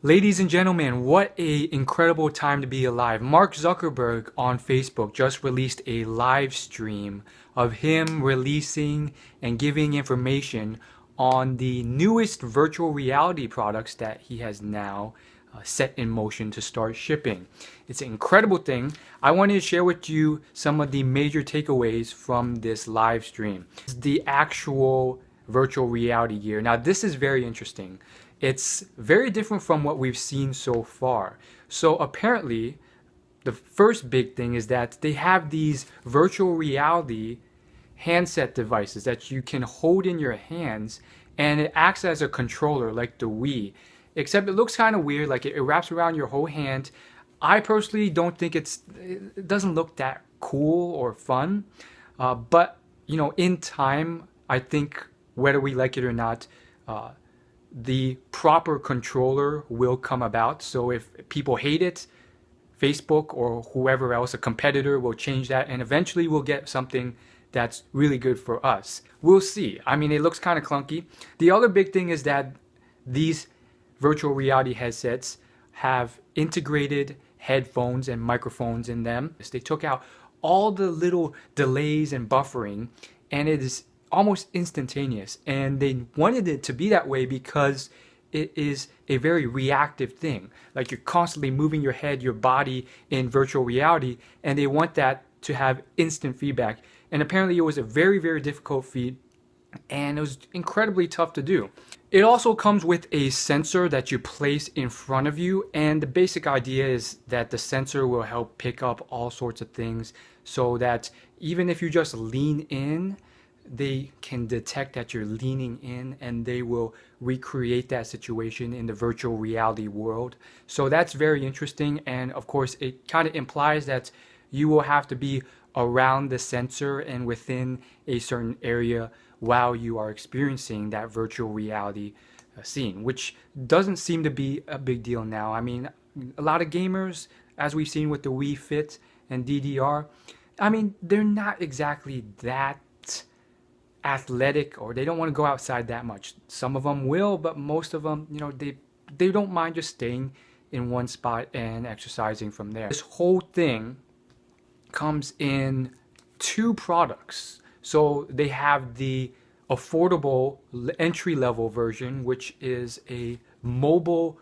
Ladies and gentlemen, what a incredible time to be alive. Mark Zuckerberg on Facebook just released a live stream of him releasing and giving information on the newest virtual reality products that he has now set in motion to start shipping. It's an incredible thing. I wanted to share with you some of the major takeaways from this live stream. The actual virtual reality gear. Now this is very interesting. It's very different from what we've seen so far. So apparently, the first big thing is that they have these virtual reality handset devices that you can hold in your hands, and it acts as a controller like the Wii. Except it looks kind of weird, like it wraps around your whole hand. I personally don't think it doesn't look that cool or fun. But you know, in time, I think whether we like it or not, the proper controller will come about. So if people hate it, Facebook or whoever else, a competitor, will change that, and eventually we'll get something that's really good for us. We'll see. I mean, it looks kind of clunky. The other big thing is that these virtual reality headsets have integrated headphones and microphones in them. They took out all the little delays and buffering, and it is almost instantaneous, and they wanted it to be that way because it is a very reactive thing. Like you're constantly moving your head, your body in virtual reality, and they want that to have instant feedback. And apparently it was a very, very difficult feat, and it was incredibly tough to do. It also comes with a sensor that you place in front of you, and the basic idea is that the sensor will help pick up all sorts of things so that even if you just lean in, they can detect that you're leaning in, and they will recreate that situation in the virtual reality world. So that's very interesting, and of course it kind of implies that you will have to be around the sensor and within a certain area while you are experiencing that virtual reality scene, which doesn't seem to be a big deal now. I mean, a lot of gamers, as we've seen with the Wii Fit and DDR, I mean, they're not exactly that athletic, or they don't want to go outside that much. Some of them will, but most of them, you know, they don't mind just staying in one spot and exercising from there. This whole thing comes in two products. So they have the affordable entry-level version, which is a mobile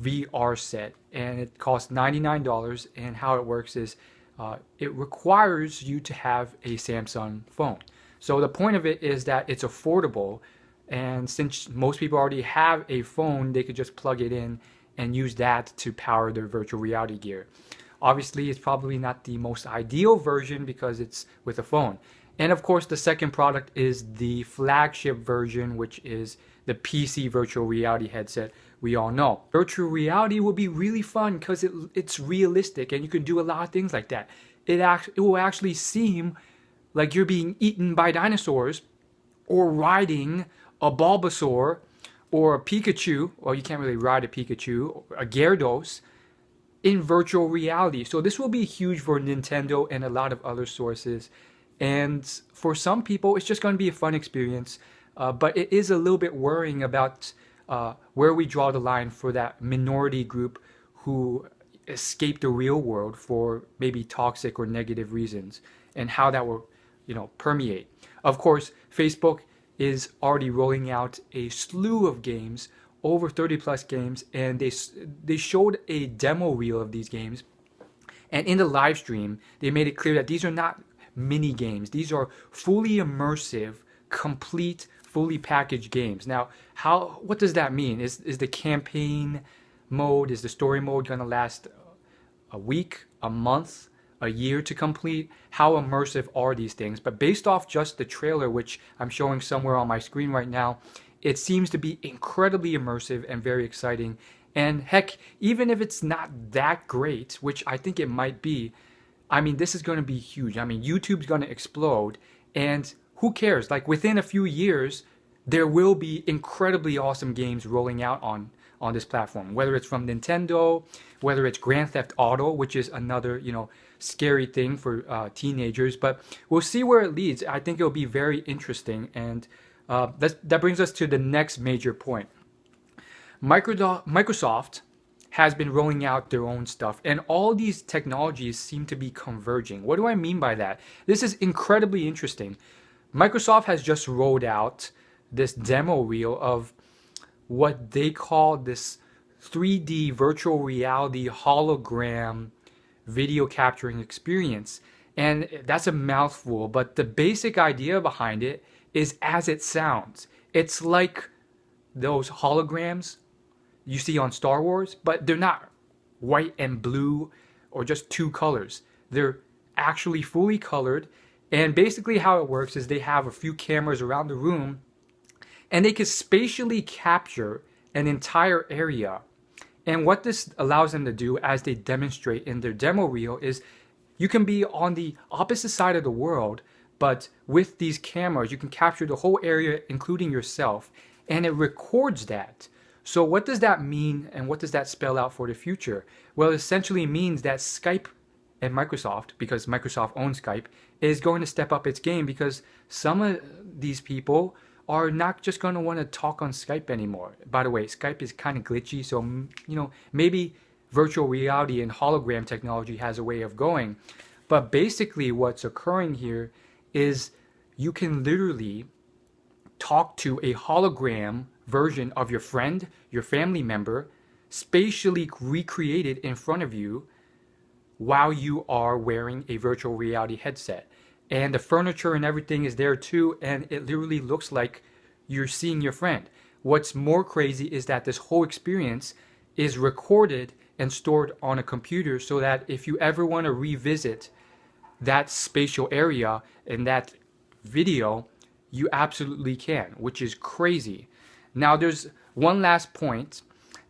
VR set, and it costs $99. And how it works is it requires you to have a Samsung phone. So the point of it is that it's affordable, and since most people already have a phone, they could just plug it in and use that to power their virtual reality gear. Obviously, it's probably not the most ideal version because it's with a phone. And of course, the second product is the flagship version, which is the PC virtual reality headset we all know. Virtual reality will be really fun because it's realistic, and you can do a lot of things like that. It will actually seem like you're being eaten by dinosaurs, or riding a Bulbasaur or a Pikachu. Well, you can't really ride a Pikachu, or a Gyarados, in virtual reality. So this will be huge for Nintendo and a lot of other sources. And for some people, it's just going to be a fun experience. But it is a little bit worrying about where we draw the line for that minority group who escape the real world for maybe toxic or negative reasons, and how that will, you know, permeate. Of course, Facebook is already rolling out a slew of games, over 30 plus games, and they showed a demo reel of these games. And in the live stream, they made it clear that these are not mini games. These are fully immersive, complete, fully packaged games. Now, what does that mean? Is the campaign mode, is the story mode going to last a week, a month, a year to complete? How immersive are these things? But based off just the trailer, which I'm showing somewhere on my screen right now, it seems to be incredibly immersive and very exciting. And heck, even if it's not that great, which I think it might be, I mean, this is going to be huge. I mean, YouTube's going to explode, and who cares? Like, within a few years, there will be incredibly awesome games rolling out on this platform, whether it's from Nintendo, whether it's Grand Theft Auto, which is another, you know, scary thing for teenagers. But we'll see where it leads. I think it'll be very interesting, and that brings us to the next major point. Microsoft has been rolling out their own stuff, and all these technologies seem to be converging. What do I mean by that? This is incredibly interesting. Microsoft has just rolled out this demo reel of what they call this 3D virtual reality hologram video capturing experience. And that's a mouthful, but the basic idea behind it is as it sounds. It's like those holograms you see on Star Wars, but they're not white and blue or just two colors. They're actually fully colored. And basically, how it works is they have a few cameras around the room and they can spatially capture an entire area. And what this allows them to do, as they demonstrate in their demo reel, is you can be on the opposite side of the world, but with these cameras, you can capture the whole area, including yourself, and it records that. So what does that mean, and what does that spell out for the future? Well, it essentially means that Skype and Microsoft, because Microsoft owns Skype, is going to step up its game, because some of these people are not just going to want to talk on Skype anymore. By the way, Skype is kind of glitchy, so maybe virtual reality and hologram technology has a way of going. But basically what's occurring here is you can literally talk to a hologram version of your friend, your family member, spatially recreated in front of you while you are wearing a virtual reality headset. And the furniture and everything is there too, and it literally looks like you're seeing your friend. What's more crazy is that this whole experience is recorded and stored on a computer, so that if you ever want to revisit that spatial area in that video, you absolutely can, which is crazy. Now there's one last point,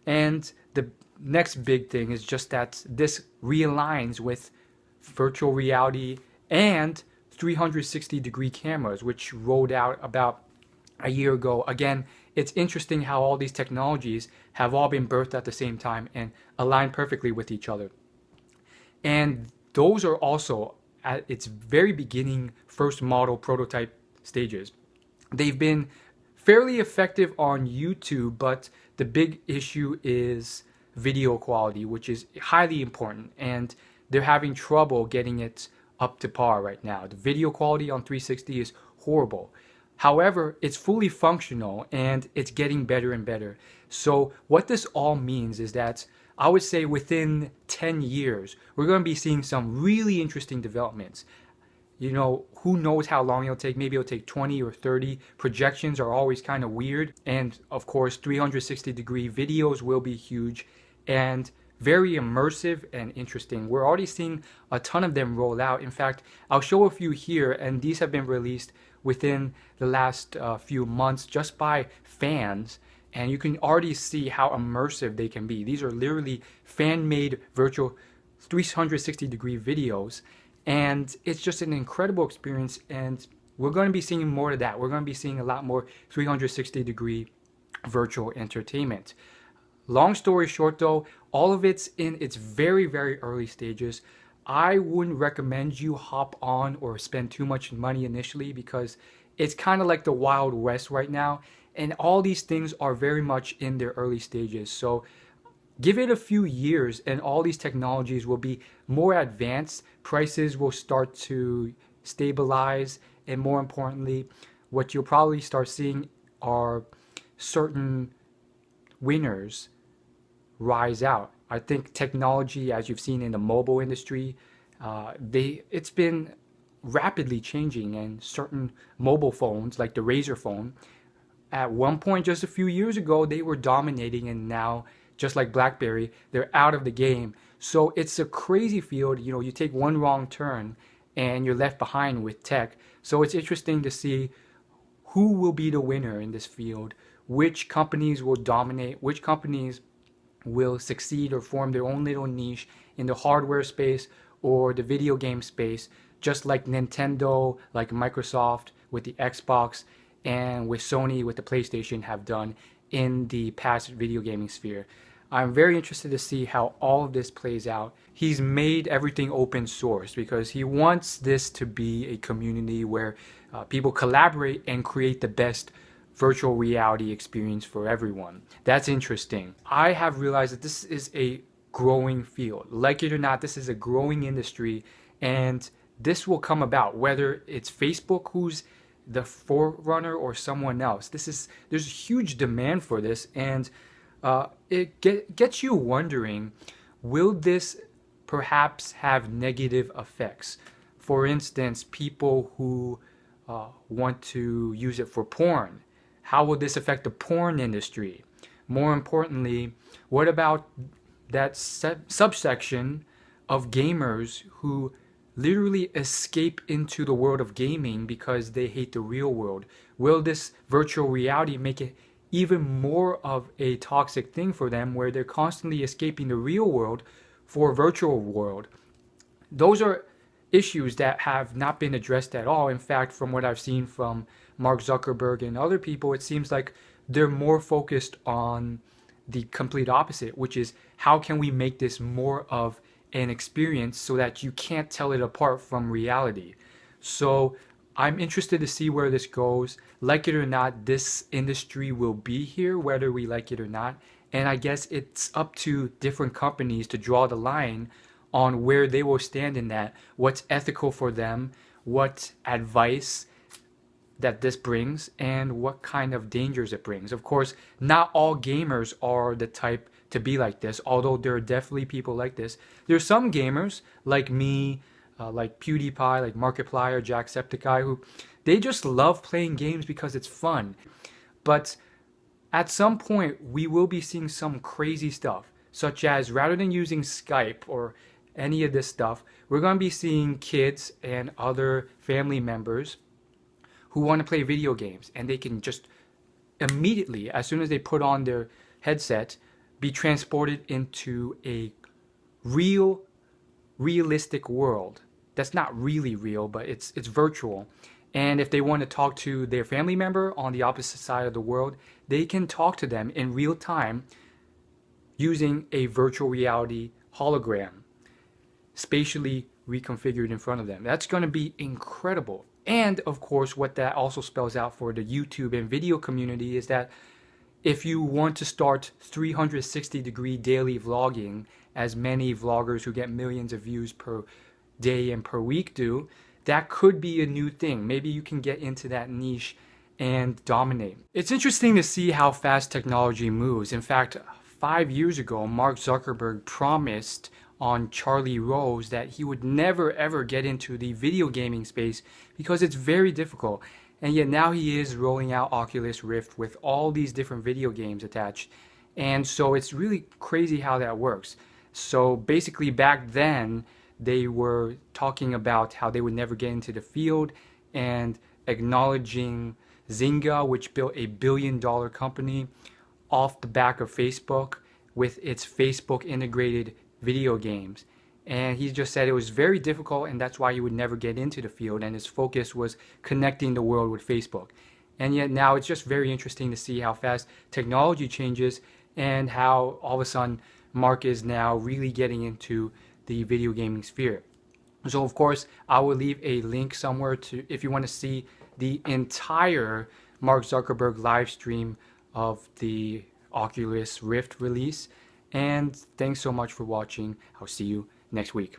and the next big thing is just that this realigns with virtual reality and 360-degree cameras, which rolled out about a year ago. Again, it's interesting how all these technologies have all been birthed at the same time and align perfectly with each other. And those are also at its very beginning, first model prototype stages. They've been fairly effective on YouTube, but the big issue is video quality, which is highly important, and they're having trouble getting it up to par right now. The video quality on 360 is horrible. However, it's fully functional and it's getting better and better. So what this all means is that I would say within 10 years, we're going to be seeing some really interesting developments. Who knows how long it'll take? Maybe it'll take 20 or 30. Projections are always kind of weird. And of course, 360-degree videos will be huge and very immersive and interesting. We're already seeing a ton of them roll out. In fact, I'll show a few here, and these have been released within the last few months just by fans, and you can already see how immersive they can be. These are literally fan-made virtual 360-degree videos, and it's just an incredible experience, and we're going to be seeing more of that. We're going to be seeing a lot more 360-degree virtual entertainment. Long story short though, all of it's in its very, very early stages. I wouldn't recommend you hop on or spend too much money initially, because it's kind of like the Wild West right now, and all these things are very much in their early stages. So give it a few years and all these technologies will be more advanced. Prices will start to stabilize, and more importantly, what you'll probably start seeing are certain winners rise out. I think technology, as you've seen in the mobile industry, it's been rapidly changing, and certain mobile phones like the Razr phone, at one point just a few years ago, they were dominating, and now, just like BlackBerry, they're out of the game. So it's a crazy field. You take one wrong turn and you're left behind with tech. So it's interesting to see who will be the winner in this field, which companies will dominate, which companies will succeed or form their own little niche in the hardware space or the video game space, just like Nintendo, like Microsoft with the Xbox, and with Sony with the PlayStation have done in the past video gaming sphere. I'm very interested to see how all of this plays out. He's made everything open source because he wants this to be a community where people collaborate and create the best virtual reality experience for everyone. That's interesting. I have realized that this is a growing field. Like it or not, this is a growing industry, and this will come about whether it's Facebook who's the forerunner or someone else. There's a huge demand for this, and gets you wondering, will this perhaps have negative effects? For instance, people who want to use it for porn. How will this affect the porn industry? More importantly, what about that subsection of gamers who literally escape into the world of gaming because they hate the real world? Will this virtual reality make it even more of a toxic thing for them where they're constantly escaping the real world for a virtual world? Those are issues that have not been addressed at all. In fact, from what I've seen from Mark Zuckerberg and other people, it seems like they're more focused on the complete opposite, which is how can we make this more of an experience so that you can't tell it apart from reality. So I'm interested to see where this goes. Like it or not, this industry will be here, whether we like it or not. And I guess it's up to different companies to draw the line on where they will stand in that, what's ethical for them, what advice that this brings, and what kind of dangers it brings. Of course, not all gamers are the type to be like this, although there are definitely people like this. There's some gamers like me, like PewDiePie, like Markiplier, Jacksepticeye, who they just love playing games because it's fun. But at some point, we will be seeing some crazy stuff, such as rather than using Skype or any of this stuff, we're going to be seeing kids and other family members who want to play video games, and they can just immediately, as soon as they put on their headset, be transported into a realistic world that's not really real, but it's virtual. And if they want to talk to their family member on the opposite side of the world, they can talk to them in real time using a virtual reality hologram spatially reconfigured in front of them. That's going to be incredible. And of course, what that also spells out for the YouTube and video community is that if you want to start 360-degree daily vlogging, as many vloggers who get millions of views per day and per week do, that could be a new thing. Maybe you can get into that niche and dominate. It's interesting to see how fast technology moves. In fact, 5 years ago, Mark Zuckerberg promised on Charlie Rose that he would never ever get into the video gaming space because it's very difficult. And yet now he is rolling out Oculus Rift with all these different video games attached. And so it's really crazy how that works. So basically back then they were talking about how they would never get into the field and acknowledging Zynga, which built a billion-dollar company off the back of Facebook with its Facebook integrated video games. And he just said it was very difficult, and that's why he would never get into the field, and his focus was connecting the world with Facebook. And yet now it's just very interesting to see how fast technology changes and how all of a sudden Mark is now really getting into the video gaming sphere. So of course I will leave a link somewhere to if you want to see the entire Mark Zuckerberg live stream of the Oculus Rift release. And thanks so much for watching. I'll see you next week.